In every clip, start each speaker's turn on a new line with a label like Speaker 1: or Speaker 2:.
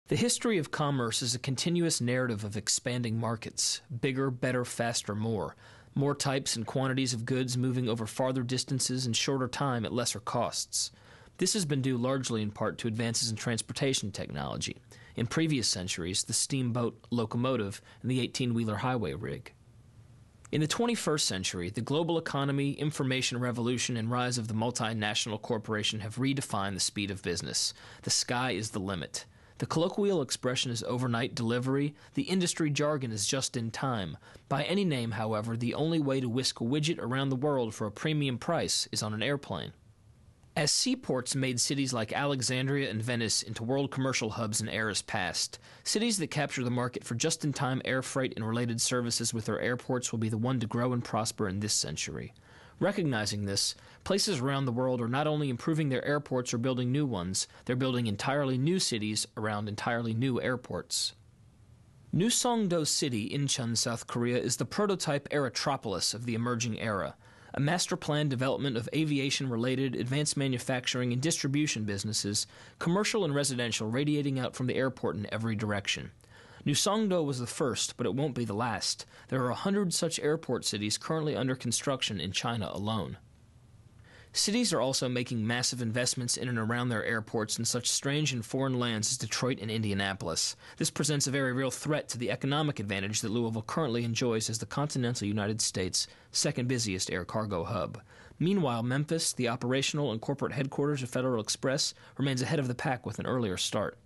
Speaker 1: The history of commerce is a continuous narrative of expanding markets, bigger, better, faster, more types and quantities of goods moving over farther distances in shorter time at lesser costs. This has been due largely in part to advances in transportation technology. In previous centuries, the steamboat, locomotive, and the 18-wheeler highway rig. In the 21st century, the global economy, information revolution, and rise of the multinational corporation have redefined the speed of business. The sky is the limit. The colloquial expression is overnight delivery. The industry jargon is just in time. By any name, however, the only way to whisk a widget around the world for a premium price is on an airplane. As seaports made cities like Alexandria and Venice into world commercial hubs in eras past, cities that capture the market for just-in-time air freight and related services with their airports will be the one to grow and prosper in this century. Recognizing this, places around the world are not only improving their airports or building new ones, they're building entirely new cities around entirely new airports. New Songdo City, Incheon, South Korea, is the prototype aerotropolis of the emerging era, a master-planned development of aviation-related advanced manufacturing and distribution businesses, commercial and residential, radiating out from the airport in every direction. New Songdo was the first, but it won't be the last. There are 100 such airport cities currently under construction in China alone. Cities are also making massive investments in and around their airports in such strange and foreign lands as Detroit and Indianapolis. This presents a very real threat to the economic advantage that Louisville currently enjoys as the continental United States' second busiest air cargo hub. Meanwhile, Memphis, the operational and corporate headquarters of Federal Express, remains ahead of the pack with an earlier start.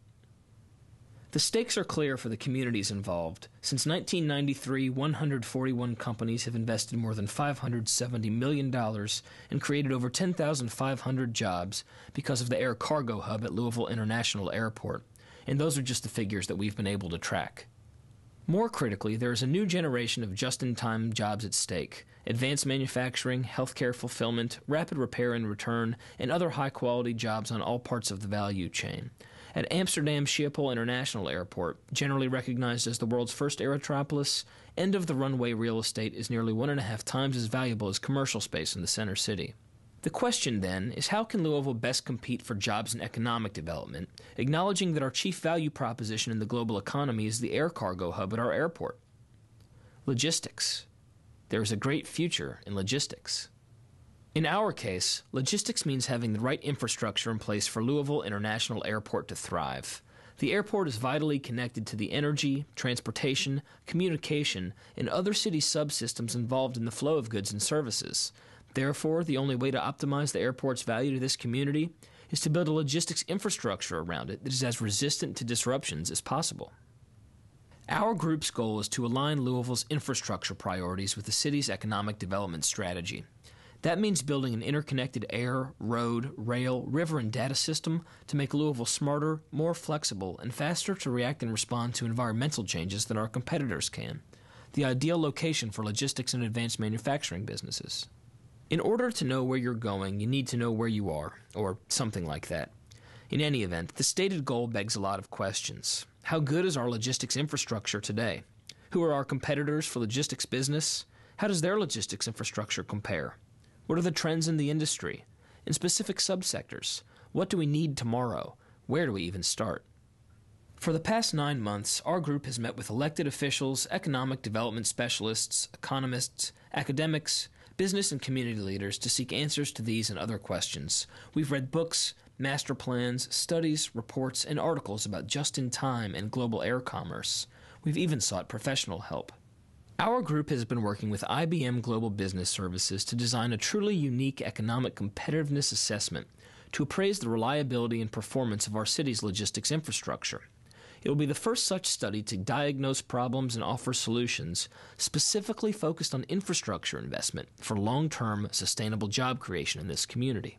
Speaker 1: The stakes are clear for the communities involved. Since 1993, 141 companies have invested more than $570 million and created over 10,500 jobs because of the air cargo hub at Louisville International Airport. And those are just the figures that we've been able to track. More critically, there is a new generation of just-in-time jobs at stake. Advanced manufacturing, healthcare fulfillment, rapid repair and return, and other high-quality jobs on all parts of the value chain. At Amsterdam Schiphol International Airport, generally recognized as the world's first aerotropolis, end-of-the-runway real estate is nearly 1.5 times as valuable as commercial space in the center city. The question, then, is how can Louisville best compete for jobs and economic development, acknowledging that our chief value proposition in the global economy is the air cargo hub at our airport? Logistics. There is a great future in logistics. In our case, logistics means having the right infrastructure in place for Louisville International Airport to thrive. The airport is vitally connected to the energy, transportation, communication, and other city subsystems involved in the flow of goods and services. Therefore, the only way to optimize the airport's value to this community is to build a logistics infrastructure around it that is as resistant to disruptions as possible. Our group's goal is to align Louisville's infrastructure priorities with the city's economic development strategy. That means building an interconnected air, road, rail, river, and data system to make Louisville smarter, more flexible, and faster to react and respond to environmental changes than our competitors can. The ideal location for logistics and advanced manufacturing businesses. In order to know where you're going, you need to know where you are, or something like that. In any event, the stated goal begs a lot of questions. How good is our logistics infrastructure today? Who are our competitors for logistics business? How does their logistics infrastructure compare? What are the trends in the industry? In specific subsectors, what do we need tomorrow? Where do we even start? For the past 9 months, our group has met with elected officials, economic development specialists, economists, academics, business and community leaders to seek answers to these and other questions. We've read books, master plans, studies, reports, and articles about just-in-time and global air commerce. We've even sought professional help. Our group has been working with IBM Global Business Services to design a truly unique economic competitiveness assessment to appraise the reliability and performance of our city's logistics infrastructure. It will be the first such study to diagnose problems and offer solutions specifically focused on infrastructure investment for long-term sustainable job creation in this community.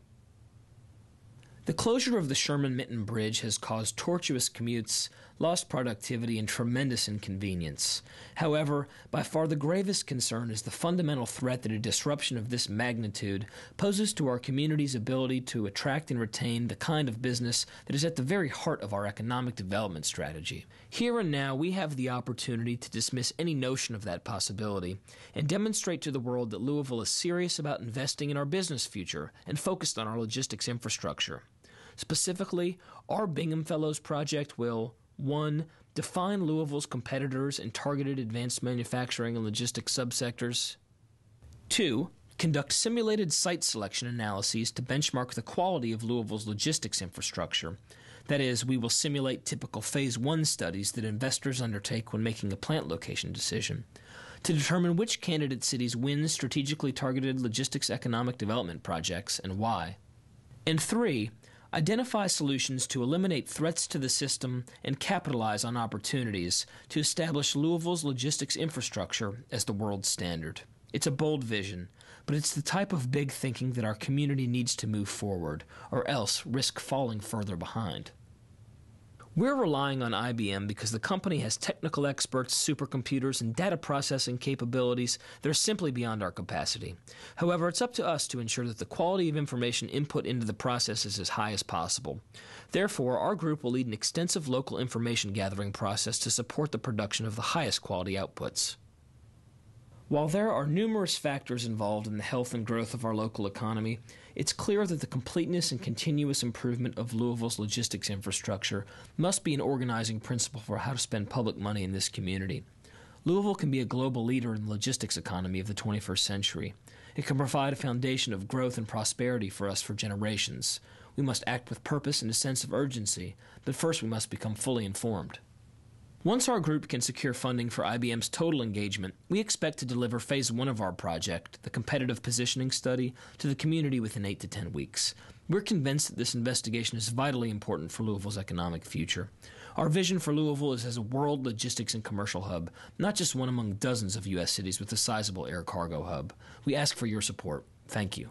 Speaker 1: The closure of the Sherman-Minton Bridge has caused tortuous commutes, lost productivity, and tremendous inconvenience. However, by far the gravest concern is the fundamental threat that a disruption of this magnitude poses to our community's ability to attract and retain the kind of business that is at the very heart of our economic development strategy. Here and now, we have the opportunity to dismiss any notion of that possibility and demonstrate to the world that Louisville is serious about investing in our business future and focused on our logistics infrastructure. Specifically, our Bingham Fellows project will 1. Define Louisville's competitors and targeted advanced manufacturing and logistics subsectors. 2. Conduct simulated site selection analyses to benchmark the quality of Louisville's logistics infrastructure. That is, we will simulate typical Phase 1 studies that investors undertake when making a plant location decision to determine which candidate cities win strategically targeted logistics economic development projects and why. And 3. Identify solutions to eliminate threats to the system and capitalize on opportunities to establish Louisville's logistics infrastructure as the world standard. It's a bold vision, but it's the type of big thinking that our community needs to move forward, or else risk falling further behind. We're relying on IBM because the company has technical experts, supercomputers, and data processing capabilities that are simply beyond our capacity. However, it's up to us to ensure that the quality of information input into the process is as high as possible. Therefore, our group will lead an extensive local information gathering process to support the production of the highest quality outputs. While there are numerous factors involved in the health and growth of our local economy, it's clear that the completeness and continuous improvement of Louisville's logistics infrastructure must be an organizing principle for how to spend public money in this community. Louisville can be a global leader in the logistics economy of the 21st century. It can provide a foundation of growth and prosperity for us for generations. We must act with purpose and a sense of urgency, but first we must become fully informed. Once our group can secure funding for IBM's total engagement, we expect to deliver Phase 1 of our project, the competitive positioning study, to the community within 8 to 10 weeks. We're convinced that this investigation is vitally important for Louisville's economic future. Our vision for Louisville is as a world logistics and commercial hub, not just one among dozens of U.S. cities with a sizable air cargo hub. We ask for your support. Thank you.